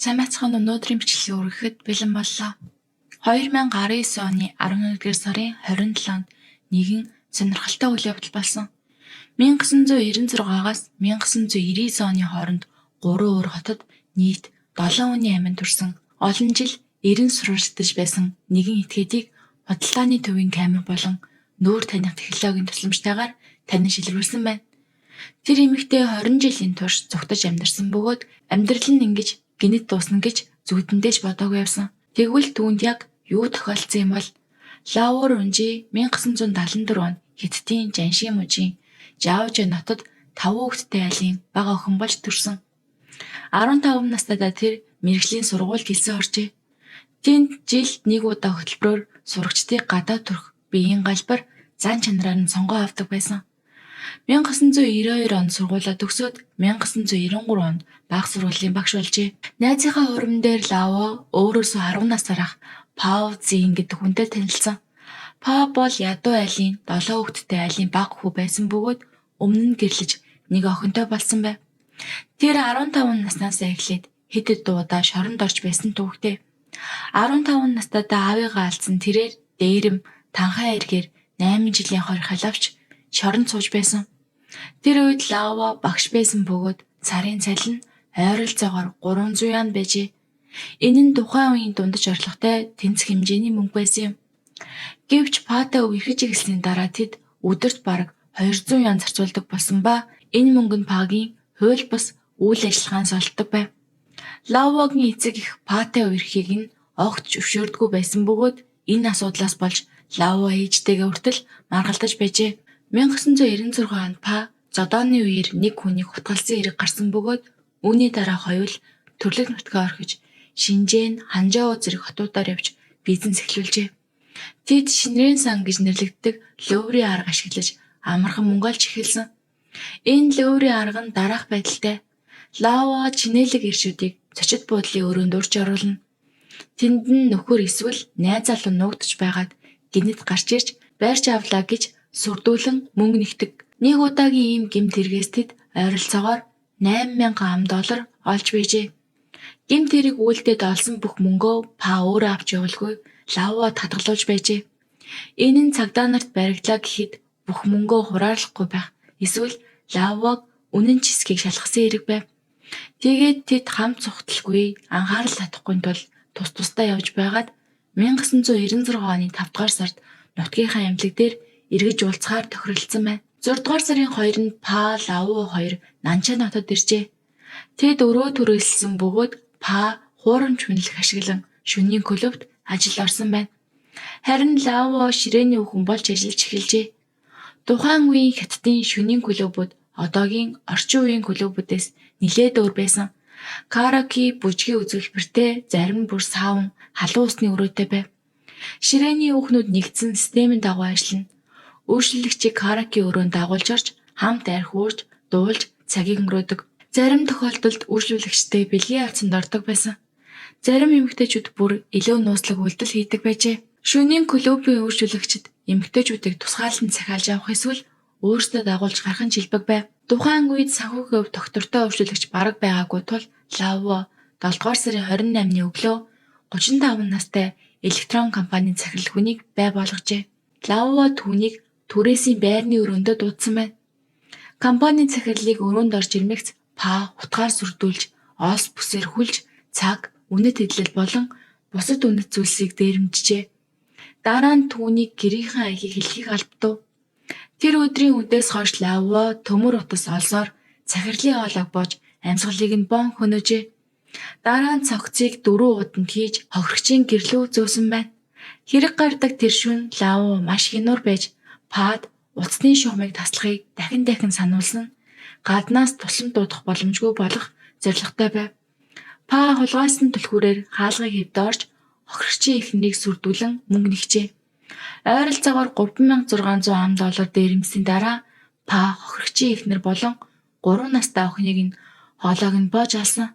Сайн байцгаана уу? Өнөөдрийн бичлэгийг үргэлжлэхэд бэлэн боллоо. 2019 оны 11-р сарын 27-нд нэгэн сонирхолтой үйл явдал болсон. 1996-аас 1999 оны хооронд 3 өөр хотод нийт 7 хүний амьд төрсөн. Олон жил эрен сурвалждаж байсан нэгэн этгээдийг худалдааны төвийн камер болон нүүр таних технологийн тусламжтайгаар танин шилрүүлсэн байна. Тэр эмэгтэй 20 жилийн турш зүгтэж амьдарсан бөгөөд амьдрал нь ингэж гинэт дуусна гэж зүгдэндэж бодоогүй явсан. Тэгвэл түүнд яг юу тохиолдсон юм бол Лаур Унжи 1974 он Хятадын Жанши мужийн Жаожо нотод 5 хүүхэдтэй айлын бага охин болж төрсөн. 15 настайдаа тэр мэргэжлийн сургуульд хэлсэн оржээ. Тэнд жилд нэг удаа хөтөлбөрөөр сурагчдыг гадаад төрөх биеийн галбар зан чанараар нь сонгоо авдаг байсан. 1992 онд сургуулаа төгсөөд 1993 онд бага сургуулийн багш болжээ. Найзынхаа урам дээр Лао өөрөөсөө 10 насаар ах Пау Зин гэдэг хүнтэй танилцсан. Пау бол ядуу айлын 7 хүүхэдтэй айлын бага хүү байсан бөгөөд өмнө нь гэрлэж нэг охинтой болсон байв. Тэр 15 наснаас эхлээд хэд удаа шоронд орж байсан түүхтэй. 15 настайдаа аавыгаа алдсан тэрээр дээрэм танхаа эргээр 8 жилийн хорих халавч шоронд сууж байсан. Тэр үед Лао багш байсан бөгөөд сарын цалин ойролцоогоор 300 ян байжээ. Энэ нь тухайн үеийн дундаж орлоготой тэнцэх хэмжээний мөнгө байсан юм. Гэвч Патай үерхэж эхэлсний дараа тэд өдөрт бараг 200 ян зарцуулдаг болсон ба энэ мөнгө нь Пагийн хууль бус үйл ажиллагаанд олддог байв. Лаогийн эцэг их Патай үерхийг нь огт зөвшөөрдөггүй байсан бөгөөд энэ асуудлаас болж Лао ээжтэйгээ хүртэл маргалдаж байжээ. 1996 онд Па зодооны үеэр нэг хүнийг хутгалсан хэрэг гарсан бөгөөд үүний дараа хоёул төрлөг нутгаа орхиж Шинжэн, Ханжоу зэрэг хотуудаар явж бизнес эхлүүлжээ. Тэд Шинрэн сан гэж нэрлэгддэг лөөврийн арга ашиглаж амархан мөнгө олж эхэлсэн. Энэ лөөврийн арга нь дараах байдалтай. Лао чинэлэг иршүүдийг цочид буудлын өрөөнд урьж оруулна. Тэнд нь нөхөр эсвэл найз залуу нуугдж байгаад гинэт гарч ирж байрч авлаа гэж сүрдүүлэн мөнгө нэгтэг. Нэг удаагийн ийм гэмт хэрэгээс тэд ойролцоогоор $8,000 олж байжээ. Гэмт хэрэг үйлдээд олсон бүх мөнгөө Па өөрөө авч явуулгүй Лао татгалуулж байжээ. Энэ нь цагдаа нарт баригдлаа гэхэд бүх мөнгөө хураарлахгүй байх. Эсвэл Лаог үнэн чисгийг шалгасан хэрэг байв. Тэгээд тэд хамт цугталгүй анхаарал татахгүй тул тус тусдаа явж байгаад 1996 оны 5 дугаар сард нутгийнхаа эмнэлэг дээр эргэж уулзахаар тохиролцсон байна. 6 дугаар сарын 2-нд Па Лао хоёр Нанчан хотод иржээ. Тэд өрөө төрөлсөн бөгөөд Па хуурамч хүнлэх ашиглан шөнийн клубт ажил орсон байна. Харин Лао ширээний хүүхэн болж ажиллаж эхэлжээ. Тухайн үеийн Хятадын шөнийн клубүүд одоогийн орчин үеийн клубүүдээс нэлээд өөр байсан. Караоке, бүжгийн үзүүлбэртэй, зарим нь бүр саун, халуун усны өрөөтэй байв. Ширээний хүүхнүүд нэгдсэн системийн дагуу ажиллана. Үйлчлэгчийг караоке өрөөнд дагуулж орж хамт арх уурж, дуулж цагийг өнгөрөөдөг. Зарим тохиолдолд үйлчлэгчтэй бэлгийн авцанд ордог байсан. Зарим эмэгтэйчүүд бүр илүү нууцлаг үйлдэл хийдэг байжээ. Шөнийн клубын үйлчлэгчид эмэгтэйчүүдийг тусгаалan захиалж авах эсвэл өөрсдөө дагуулж гарах нь жилбэг байв. Тухайн үед санхүүгийн хувьд доктортой үйлчлэгч бараг байгаагүй тул Лао 7 дугаар сарын 28-ны өглөө 35 настай электрон компанийн захирал хүнийг бай болгожээ. Лао түүнийг түрээсийн байрны өрөөндөө дуудсан байна. Компанийн захирлыг өрөөнд орж ирмэгц Па утгаар сүрдүүлж, оос бүсээр хүлж, цаг, үнэт хэдлэл болон бусад үнэт зүйлсийг дээрэмжжээ. Дараа нь түүнийг гэрийнхэн аягийг хэлхийг албадав. Тэр өдрийн үдээс хойш Лао төмөр утас олсоор захирлын хоолойг боож амьсгалыг нь бон хөнөөжээ. Дараа нь цогцыг 4 уданд хийж хохирогчийн гэрлүү зөөсөн байна. Хэрэг гардаг тэр шөнө Лао маш хянуур байж Пад утасны шугамыг таслахыг дахин сануулсан. Гаднаас туслан дуудах боломжгүй болох зорилготой байв. Па хулгайсан түлхүүрээр хаалгыг хэвдорж хохирогчийн эхнэрийг сүрдүүлэн мөнгө нэгчээ. Ойролцоогоор $3,600 дээрэмсийн дараа Па хохирогчийн эхнэр болон 3 настай охиныг нь хоолойг нь боож алсан.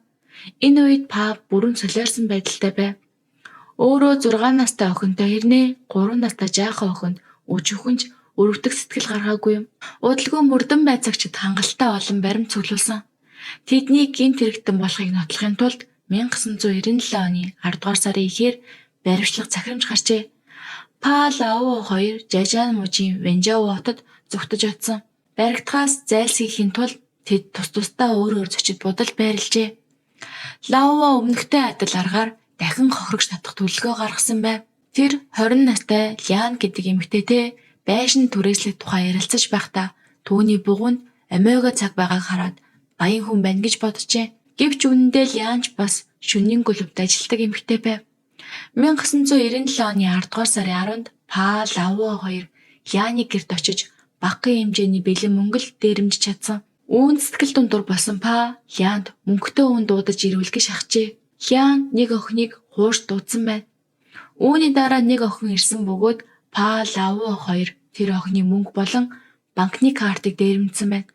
Энэ үед Па бүрэн солиорсон байдалтай байв. Өөрөө 6 настай охинтой хэрнээ 3 настай жаахан охинд өчүүхэнж өрөвдөх сэтгэл гаргаагүй юм. Удалгүй мөрдөн байцаагчид хангалттай олон баримт цуглуулсан. Тэднийг гэмт хэрэгтэн болохыг нотлохын тулд 1997 оны 10 дугаар сарын ихээр баривчлага захирамж гарчээ. Па Лао хоёр Жажан мужийн Вэнжао хотод зугтаж очсон. Баригдахаас зайлсхийхийн тулд тэд тусдаа өөр зочид будалд байрлажээ. Лао өмнөхтэй адил аргаар дахин хохирогч татах төлөвлөгөө гаргасан байв. Тэр 20 настай Лян гэдэг эмэгтэйтэй байшин түрээслэх тухай ярилцаж байхдаа түүний бугунд Омега цаг байгааг хараад баян хүн байна гэж боджээ. Гэвч үнэндээ Лян ч бас шөнийн клубт ажилладаг эмэгтэй байв. 1997 оны 10 дугаар сарын 10-нд Па Лао хоёр Ляны гэрт очиж багахан хэмжээний бэлэн мөнгө л дээрэмжиж чадсан. Үүнд сэтгэл дундуур болсон Па Лянд мөнгөтэй хүн дуудаж ирүүлэх гэж шахажээ. Лян нэг охиныг хууш дуудсан байна. Үүний дараа нэг охин ирсэн бөгөөд Па Лао хоёр тэр охины мөнгө болон банкны картыг дээрэмдсэн байна.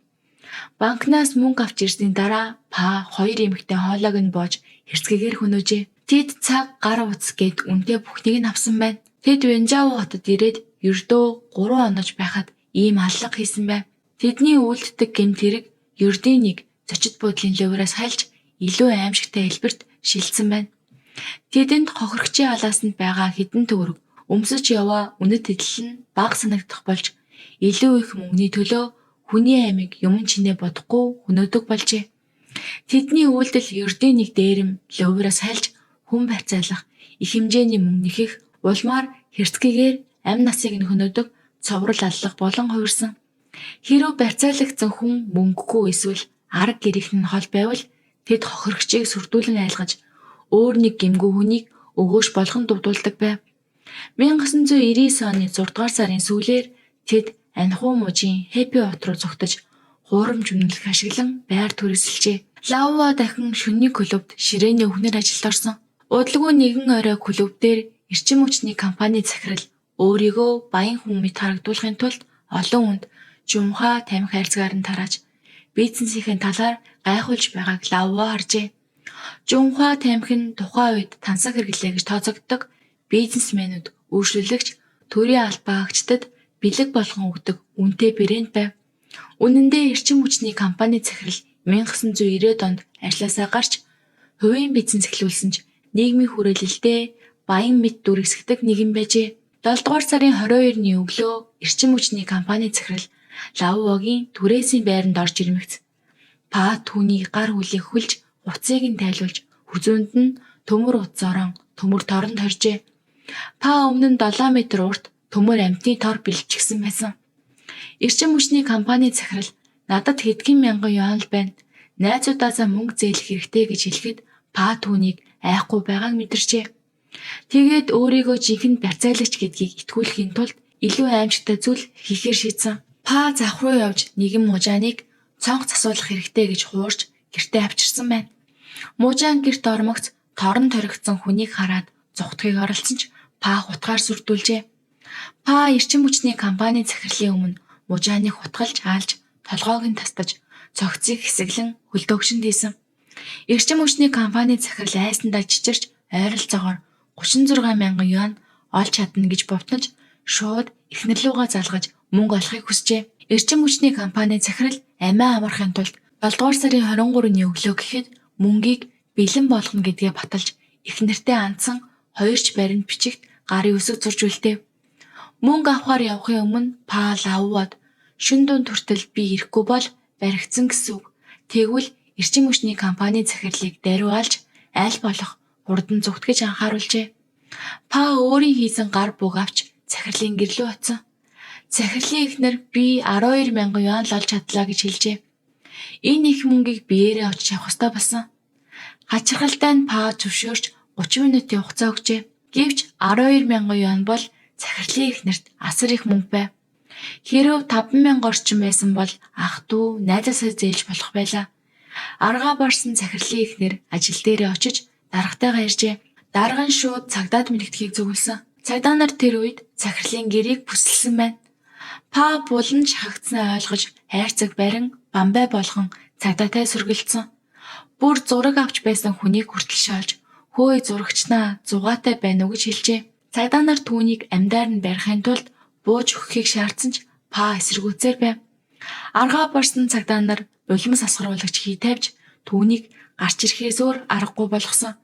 Банкнаас мөнгө авч ирсний дараа Па хоёр эмэгтэй хоолойг нь боож хэрцгийгээр хөнөөжээ. Тэд цаг гар утас гээд үнтэй бүхнийг нь авсан байна. Тэд Вэнжао хотод ирээд ердөө 3 онож байхад ийм аллах хийсэн байв. Тэдний үйлддэг гэмт хэрэг ердийн нэг зочид буудлын лувраас хайлж илүү аимшигтай хэлбэрт шилжсэн байна. Тэдэнд хохирогчийн алаасанд байгаа хэдэн төгрөг өмсөж яваа үнэт эдэл нь бага санагдах болж илүү их мөнгөний төлөө хүний амийг юм чинээ бодохгүй хөнөөдөг болжээ. Тэдний үйлдэл ердийн нэг дээрэм лувраас хайлж хүн барьцаалах их хэмжээний мөнгө нэхэх улмаар хэрцгийгээр амь насыг нь хөнөөдөг цоврал аллах болон хувирсан. Хэрв барьцаалагдсан хүн мөнгөгүй эсвэл арга гэрийнх нь хол байвал тэд хохирогчийг сүрдүүлэн айлгаж өөр нэг гэмгүй хүнийг өгөөш болгон дуудулдаг байв. 1999 оны 6 дугаар сарын сүүлээр тэд Анху мужийн Хэпи хот руу зугтаж хуурамч үнэлэх ашиглан байр түрээсэлжээ. Лао дахин шөнийн клубт ширээний өвгнөр ажилд орсон. Удалгүй нэгэн орой клуб дээр эрчим хүчний компани захирал өөрийгөө баян хүн мэт харагдуулахын тулд олон хүнд жумхаа тамхи хайрцгаар нь тарааж бизнесийн талаар гайхуулж байгааг Лао харжээ. Жумхаа тамхи нь тухайн үед тансаг хэрэглээ гэж тооцогддог бизнесмэнүүд, үйлчлүүлэгч, төрийн албаагчдад бэлэг болгон өгдөг үнэтэй брэнд байв. Үнэн дээр эрчим хүчний компани захирал 1990-ад онд ажилласаа гарч хувийн бизнес эхлүүлсэн ч нийгмийн хүрээлэлдээ баян мэт дүрэгсгдэг нэгэн байжээ. 7 дугаар сарын 22-ны өглөө эрчим хүчний компани захирал Лаогийн түрээсийн байранд орж ирмэгц. Па түүний гар хүлийг хөлж уцыг нь тайлуулж хүзүүнд нь төмөр утас орон төмөр торонд хоржээ. Па өмнө нь 7 м урт төмөр амтны тор бэлчгсэн байсан. Эрчим хүчний компани захирал надад хэдхэн мянган юан л байна. Найзуудаасаа мөнгө зээлэх хэрэгтэй гэж хэлэхэд Па түүнийг айхгүй байгааг мэдэрчээ. Тэгээд өөрийгөө жинхэнэ барьцаалагч гэдгийг итгүүлэхийн тулд илүү аимшигтай зүйл хийхээр шийдсэн. Па зах руу явж нэгэн мужааныг цонх засуулах хэрэгтэй гэж хуурж гэртээ авчирсан байна. Мужаан гэрт ормогц торон торигдсон хүнийг хараад зугтахыг оролцсон ч Па хутгаар сүрдүүлжээ. Па эрчим хүчний компани захирлын өмнө мужааныг хутгалж хаалж толгойг нь тастаж цогцыг хэсэглэн хөлдөөгшөнд хийсэн. Эрчим хүчний компани захирал айсандаа чичирч ойролцоогоор 36 мянган юан олж чадна гэж бовтнож шууд эхнэр лугаа залгаж мөнгө олохыг хүсжээ. Эрчим хүчний компани захирал амиа амархын тулд 7 дугаар сарын 23-ны өглөө гэхэд мөнгийг бэлэн болгоно гэдгээ баталж эхнэртэй андсан хоёрч баринд бичигт гарын үсэг зурж үлдээв. Мөнгө авахар явахын өмнө Па Лаод шүн дунд хүртэл би ирэхгүй бол баригдсан гэсэн үг. Тэгвэл эрчим хүчний компани захирлыг даруйгалж аль болох хурдан зүгтгэж анхааруулжээ. Па өөрийн хийсэн гар бүг авч захирлын гэрлөө очсон. Захирлын эхнэр би 12 мянган юан л олж чадлаа гэж хэлжээ. Энэ их мөнгийг биеэрээ очиж авах ёстой болсон. Хачирхалтай нь Па зөвшөөрч 30 минутын хугацаа өгчээ. Гэвч 12 мянган юан бол захирлын эхнэрт асар их мөнгө байв. Хэрв 5,000 орчим байсан бол ах дүү найзаасаа зээлж болох байлаа. Аргаа барсан захирлын эхнэр ажил дээрээ очиж даргатайгаа иржээ. Дарга нь шууд цагдаад мэрэгдэхийг зөвлөсөн. Цагдаа нар тэр үед захирлын гэрийг бүсэлсэн байна. Па булан шахагдсанаа ойлгож хайрцаг барин бамбай болгон цагдаатай сүргэлцсэн. Бүр зураг авч байсан хүнийг хүртэл шаалж хөөе зурагчнаа зугаатай байна уу гэж хэлжээ. Цагдаа нар түүнийг амьдаар нь барихын тулд бууж өгөхийг шаардсан ч Па эсэргүүцээр байв. Аргаа барсан цагдаа нар улмас асгаруулагч хий тавьж түүнийг гарч ирэхээс өөр аргагүй болгосон.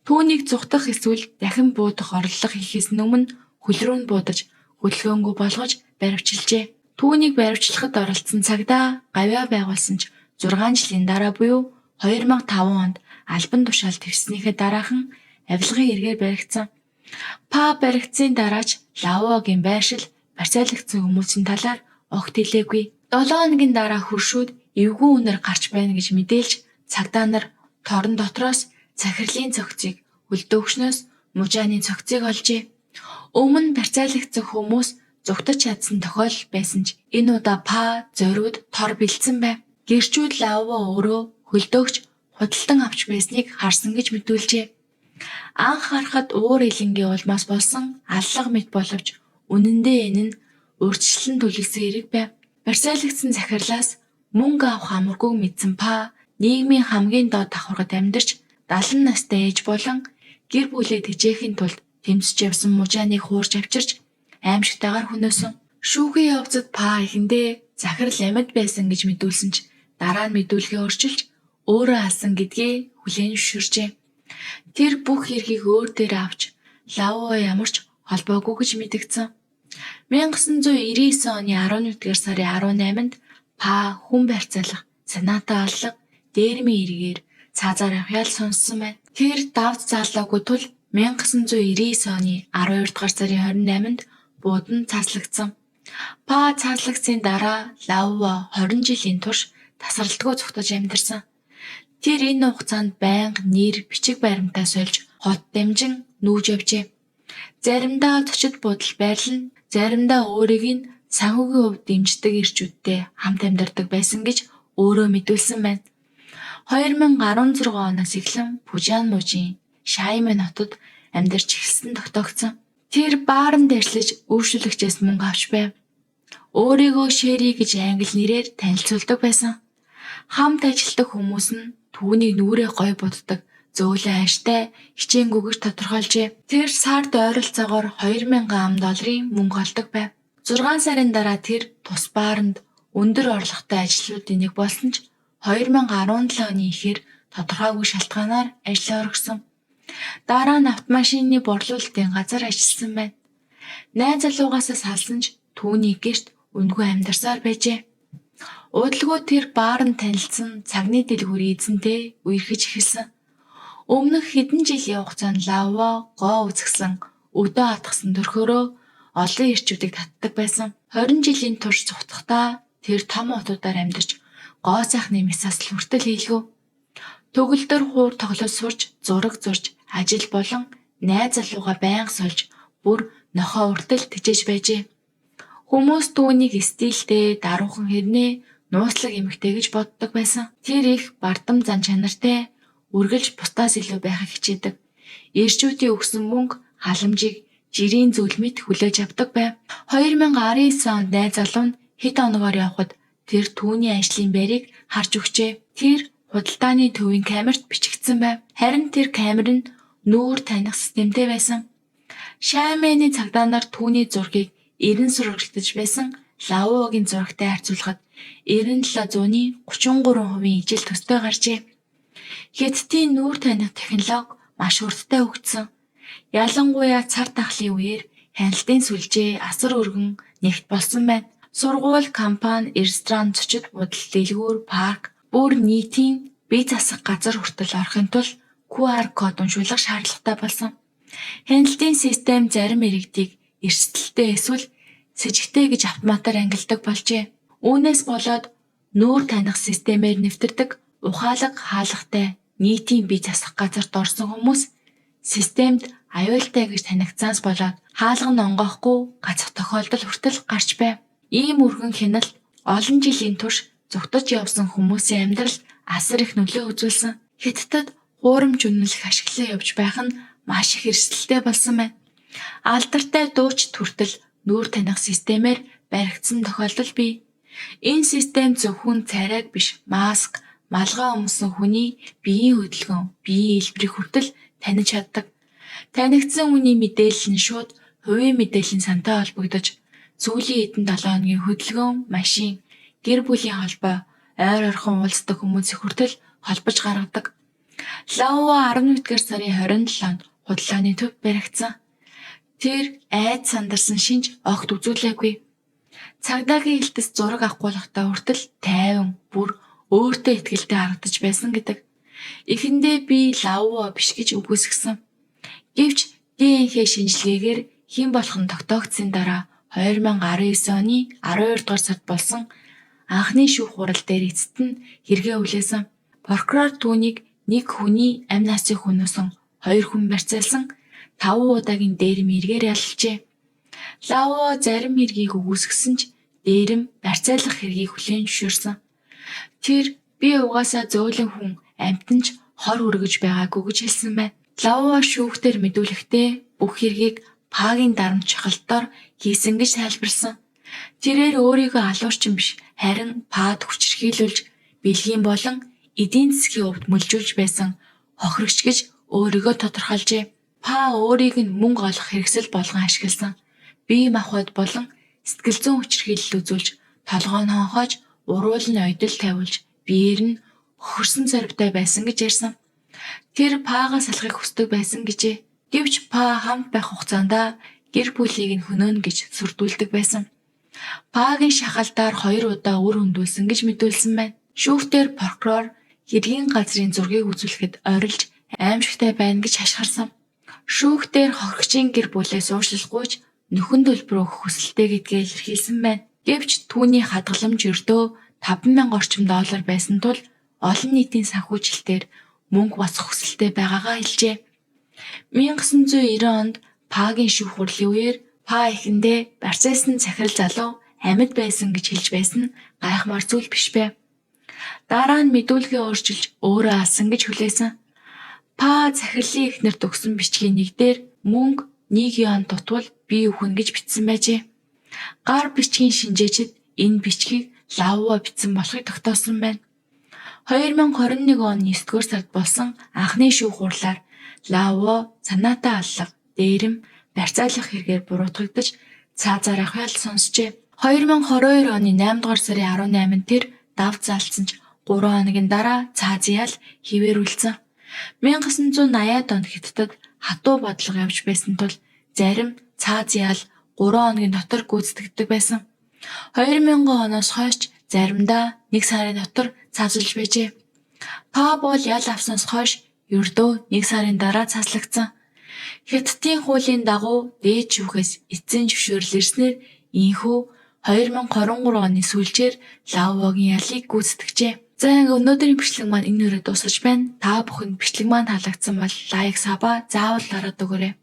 Түүнийг зүхтах эсвэл дахин буудах орлого хийхээс өмнө хөл рүү нь буудаж хөдөлгөөнгүй болгож баривчилжээ. Түүнийг баривчлахад оролцсон цагдаа гавьяа байгуулсан ч 6 жилийн дараа буюу 2005 онд албан тушаал твснийхээ дараахан авилгын эргээр баригдсан. Па баригдсны дараач Лавогийн байршил барьцаалагдсан хүмүүсийн талаар огт хэлээгүй. 7 хоногийн дараа хөршүүд эвгүй үнээр гарч байна гэж мэдээлж цагдаа нар торон дотроос захирлын цогцыг хөлдөөгчнөөс мужааны цогцыг олжээ. Өмнө барьцаалагдсан хүмүүс зүгтаж чадсан тохиолдол байсан ч энэ удаа Па зориуд тор бэлдсэн байв. Гэрчүүд Лаво өөрөө хөлдөөгч худалдан авч байсныг харсан гэж мэдүүлжээ. Анх харахад уур илэнгийн улмаас болсон аллага мэт боловч үнэндээ энэ нь урьдчилан төлөвлөсөн хэрэг байв. Барьцаалагдсан захирлаас мөнгө авах амаргүйг мэдсэн Па нийгмийн хамгийн доод давхаргад амьдарч 70 настай ээж болон гэр бүлээ тэжээхийн тулд тэмцэж явсан мужааныг хуурж авчирч аимшигтайгаар хөнөөсөн. Шүүхийн явцад Па эхэндээ захирал амьд байсан гэж мэдүүлсэн ч дараа нь мэдүүлгээ өөрчилж өөрөө алсан гэдгээ хүлээн зөвшөөрчээ. Тэр бүх эрхийг өөр дээр авч Лаво ямар ч холбоогүй гэж мэдгдсэн. 1999 оны 11-р сарын 18-нд Па хүн барьцаалах, санаатаа аллах, дээрмийн эргээр цаазаар авьяал сонссон байна. Тэр давж заалаагүй тул 1999 оны 12-р сарын 28-нд буудан цааслагдсан. Па цааслагдсны дараа Лаво 20 жилийн турш тасралтгүй зүгтэж амьдарсан. Тэр энэ хугацаанд байнга нэр бичиг баримтаа сольж хот дамжин нүүж явжээ. Заримдаа зочид буудал байрлал, заримдаа өөрийг нь санхүүгийн хувьд дэмждэг ирчүүдтэй хамт амьдардаг байсан гэж өөрөө мэдүүлсэн байна. 2016 оноос эхлэн Пужан мужийн Шаймэн хотод амьдарч эхэлсэн тогтоогдсон. Тэр бааранд ажиллаж үйлчлүүлэгчээс мөнгө авч байв. Өөрийгөө Шэри гэж англи нэрээр танилцуулдаг байсан. Хамт ажилладаг хүмүүс нь түүнийг нүрээ гой буддаг, зөөлөн ааштай, хичээнгү гэж тодорхойлжээ. Тэр сард ойролцоогоор $2000 мөнгө олдог байв. 6 сарын дараа тэр тус бааранд өндөр орлоготой ажлуудын нэг болсон ч 2017 оны эхээр тодорхойгүй шалтгаанаар ажлаа орхисон. Дараа нь автомашины борлуулалтын газар ажилласан байна. Найз залуугаасаа салсан ч түүний гэрт үндгүй амьдарсаар байжээ. Удалгүй тэр бааранд танилцсан цагны дэлгүүрийн эзэнтэй үерхэж эхэлсэн. Өмнөх хэдэн жилийн хугацаанд Лаво гоо үзгсэн, өдөө атгсан төрхөөрөө олон ирчүүдийг татдаг байсан. 20 жилийн турш цугтахдаа тэр том хотуудаар амьдарч гоо сайхны мясаас л хүртэл хийлгөө. Төгөлдөр хуур тоглож сурч, зураг зурж, ажил болон найз залууга байнга сольж, бүр нохоо уртал тэжээж байжээ. Хүмүүс түүнийг стилтэй, даруухан хэрнээ нууцлаг эмэгтэй гэж боддог байсан. Тэр их бардам зан чанартай, үргэлж бусдаас илүү байхыг хичээдэг. Ирчүүдийн өгсөн мөнгө, халамжийг жирийн зүйл мэт хүлээж авдаг байв. 2019 онд найз залуу нь хэд оногоор явхад тэр түүний ажлын байрыг харж өгчээ. Тэр худалдааны төвийн камерт бичигдсэн байв. Харин тэр камер нь нүүр таних системтэй байсан. Шаймэний цагдаа нар түүний зургийг 90 сурагчдаж байсан Лавогийн зурагтай харьцуулахад 97-ны 33% ижил төстэй гарчээ. Хятадын нүүр таних технологи маш хурдтай хөгжсөн. Ялангуяа цар тахлын үеэр хяналтын сүлжээ асар өргөн нэгт болсон байна. Сургууль, компани, ресторан, зочид буудал, дэлгүүр, парк, бүр нийтийн бие засах газар хүртэл орохын тулд QR код уншуулах шаардлагатай болсон. Хяналтын систем зарим иргэдийг эрсдэлтэй эсвэл сэжигтэй гэж автоматар ангилдаг болжээ. Үүнээс болоод нүүр таних системээр нэвтэрдэг ухаалаг хаалгатай нийтийн бие засах газарт орсон хүмүүс системд аюултай гэж танигдсанаас болоод хаалга нь онгоохгүй гацх тохиолдол хүртэл гарч байв. Ийм өргөн хяналт олон жилийн турш зүгтэж явсан хүмүүсийн амьдралд асар их нөлөө үзүүлсэн. Хятадд хуурамч үнэлэх ашиглан явж байх нь маш их эрсдэлтэй болсон байна. Алдартай дуучид хүртэл нүүр таних системээр баригдсан тохиолдол бий. Энэ систем зөвхөн царайг биш, маск, малгай өмсөн хүний биеийн хөдөлгөөн, биеийн хэлбэрийг хүртэл таних чаддаг. Танигдсан хүний мэдээлэл нь шууд хувийн мэдээллийн сантай холбогдож, сүүлийн хэдэн 7 хоногийн хөдөлгөөн, машин, гэр бүлийн холбоо, ойр орхон уулздаг хүмүүсийг хүртэл холбож гаргадаг. Лаува 11-р сарын 27-нд худалдааны төв баригдсан. Тэр айд сандарсан шинж огт үзүүлээгүй. Цагдаагийн хэлтэс зураг авахгүйхтаа хүртэл тайван бүр өөртөө итгэлтэй харагдаж байсан гэдэг. Эхэндээ би Лаува биш гэж үгүйсгсэн. Гэвч ДНХ шинжилгээгээр хэн болох нь тогтоогдсны дараа 2019 оны 12 дугаар сард болсон анхны шүүх хурал дээр эцэст нь хэрэгээ хүлээсэн. Прокурор түүнийг нэг хүний амь насыг хөнөөсөн 2 хүн барьцаалсан 5 удаагийн дээрэм эргээр ялжээ. Лаува зарим хэргийг үгүйсгэсэн ч дээрэм барьцаалах хэргийг хүлээн зөвшөөрсөн. Тэр би угаасаа зөөлөн хүн амьтанч хор өргөж байгаагүй гэж хэлсэн байна. Лаува шүүхтэр мэдүүлэхдээ бүх хэргийг Пагийн дарамт шахалтаар хийсэн гэж тайлбарласан. Тэрээр өөрийгөө алуурчин биш харин Пад хүчирхийлүүлж бэлгийн болон эдийн засгийн хувьд мүлжүүлж байсан хохирогч гэж өөрийгөө тодорхойлжээ. Па өөрийг нь мөнгө олох хэрэгсэл болгон ашигласан. Бие махбод болон сэтгэл зүйн хүчирхийлэл үзүүлж толгой нь хонхоож уруул нь ойдол тавиулж биеэр нь хохирсон зоригтой байсан гэж ярьсан. Тэр Пагаас салахыг хүсдэг байсан гэжээ. Гэвч Па хамт байх хугацаанд гэр бүлийг нь хөнөөнө гэж сүрдүүлдэг байсан. Пагийн шахалтаар 2 удаа үр хөндүүлсэн гэж мэдүүлсэн байна. Шүүхтэр прокурор хэргийн газрын зургийг үзүүлэхэд орилж аимшигтай байна гэж хашгирсан. Шүүхтэр хохирогчийн гэр бүлээс уушлалгүйч нөхөн төлбөр өгөх хүсэлтэй гэдгээ илэрхийлсэн байна. Гэвч түүний хадгаламж өртөө 5,000 орчим доллар байсан тул олон нийтийн санхүүжилтээр мөнгө босгох хүсэлтэй байгаагаа хэлжээ. 1990 онд Пагийн шүүх хурлын үеэр Па эхэндээ барьцаалсан захирал залуу амьд байсан гэж хэлж байсан нь гайхмаар зүйл биш бэ. Дараа нь мэдүүлгээ өөрчилж өөрөө алсан гэж хүлээсэн. Па захирлын эхнэр төгсөн бичгийн нэгдээр мөнгө 1 ён дутвал би үхэн гэж бичсэн байжээ. Гар бичгийн шинжээчид энэ бичгийг Лаува бичсэн болохыг тогтоосон байна. 2021 оны 9-р сард болсон анхны шүүх хурлаар Лаува санаатаа аллах, дээрэм барьцаалах хэрэгээр буруутгагдаж цаазаар ахвал сонсжээ. 2022 оны 8 дугаар сарын 18-нд тэр давж залцсан ч 3 хоногийн дараа цаазын ял хിവэрүүлсэн. 1980-ад онд Хятадд хатуу бодлого явж байсан тул зарим цаазын ял 3 хоногийн дотор гүйцэтгэдэг байсан. 2000 оноос хойш заримдаа 1 сарын дотор цаазлж байжээ. Па бол ял авснаас хойш ердөө 1 сарын дараа цааслагдсан. Хятадын хуулийн дагуу дээд шүүхээс эцсийн зөвшөөрөл ирснээр ийхүү 2023 оны сүүлчээр Лаувагийн ялыг гүйцэтгэжээ. За ингээ өнөөдрийн бичлэг маань энэ өрөө дуусгаж байна. Та бүхэнд бичлэг маань таалагдсан бол лайк, саба заавал дараад өгөөрэй.